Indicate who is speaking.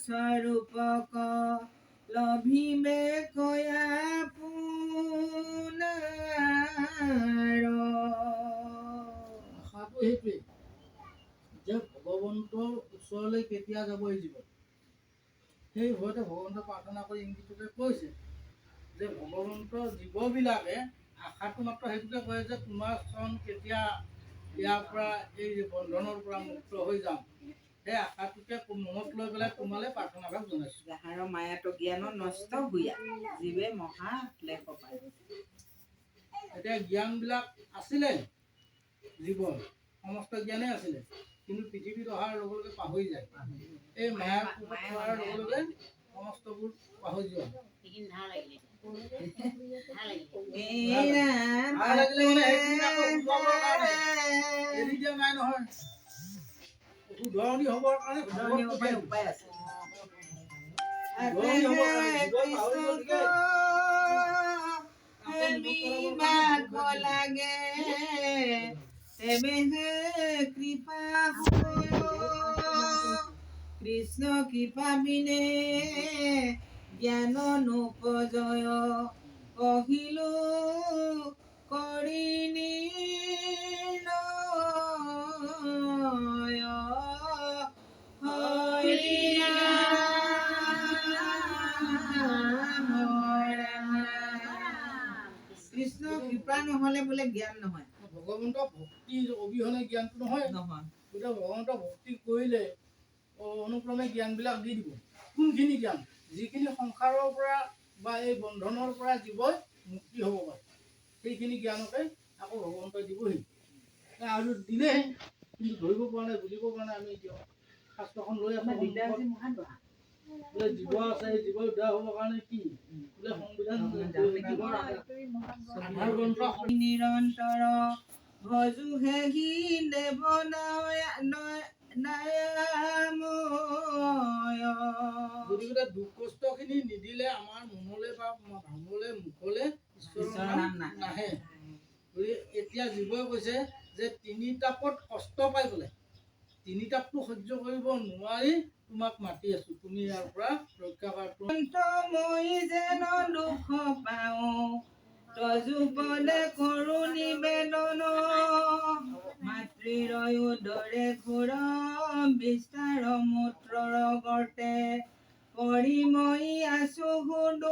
Speaker 1: স্বৰূপক লভিবে কয়া পুনাৰ।
Speaker 2: আশাটো সেইটোৱেই যে ভগৱন্তৰ ওচৰলৈ কেতিয়া যাব এই জীৱন। সেই ভয়তে ভগৱন্তক প্ৰাৰ্থনা কৰি ইংগিততে কৈছে যে ভগৱন্ত জীৱবিলাকে আশাটো মাত্ৰ সেইটোকে কয় যে তোমাৰ চৰণ কেতিয়া ইয়াৰ পৰা এই বন্ধনৰ পৰা মুক্ত হৈ যাম। সেই আশাটোকে মনত লৈ পেলাই তোমালৈ প্ৰাৰ্থনাভাগ জনাইছোঁ।
Speaker 1: যাহাৰ মায়াটো জ্ঞান নষ্ট হুয়া জীৱে মহা লেখ পায়।
Speaker 2: এতিয়া জ্ঞানবিলাক আছিলে জীৱন, সমস্ত জ্ঞানেই আছিলে, কিন্তু পৃথিৱীত অহাৰ লগে লগে পাহৰি যায়। এই মায়াৰ কোবত পৰাৰ লগে লগে সমস্তবোৰ পাহৰি যোৱা। ভাল লাগিলে মানে সেইখিনি আকৌ শুধৰাবৰ কাৰণে এৰি দিয়া নাই নহয়, শুধৰণি হ'বৰ কাৰণে
Speaker 1: উপায় আছে।
Speaker 2: শুধৰণি হ'বৰ কাৰণে জীৱন পাহৰি গ'ল
Speaker 1: লাগে কৃপা কৃষ্ণ কৃপা বিনে জ্ঞান নোপজয় কহিলো কৰি নিৰ্ণয় হৰি কৃষ্ণ কৃপা নহলে বোলে জ্ঞান নহয়।
Speaker 2: ভগৱন্তৰ ভক্তি অবিহনে জ্ঞানটো নহয়। গতিকে ভগৱন্তৰ ভক্তি কৰিলে অনুক্ৰমে জ্ঞানবিলাক দি দিব। কোনখিনি জ্ঞান? যিখিনি সংসাৰৰ পৰা বা এই বন্ধনৰ পৰা জীৱই মুক্তি হ'ব পাৰে, সেইখিনি জ্ঞানকে আকৌ ভগৱন্তই দিবহি। আৰু দিলে কিন্তু ধৰিব পৰা নাই, বুজিব পৰা নাই। আমি এতিয়া শাস্ত্ৰখন লৈ আছোঁ, বোলে জীৱ আছে, এই জীৱ উদ্ধাৰ হ'বৰ কাৰণে কি বোলে সংবিধান আধাৰ গ্ৰন্থ
Speaker 1: নিৰন্তৰ ভজু হেহি দেৱ
Speaker 2: গতিকে দুখ কষ্টখিনি নিদিলে আমাৰ মনলৈ বা ভাঙলৈ মুখলৈ ঈশ্বৰৰ নাম নাহে। গতিকে এতিয়া জীৱই কৈছে যে তিনি তাপত কষ্ট পাই গ'লে, তিনি তাপটো সহ্য কৰিব নোৱাৰি তোমাক মাতি আছো, তুমি ইয়াৰ পৰা ৰক্ষা কৰা।
Speaker 1: মই যেন দুখ পাওঁ তজুপদে কৰো নিবেদন মাতৃৰ উদৰে ঘোৰ বিস্তাৰ মূত্ৰৰ গৰ্তে পৰি মই আছো সুদূৰ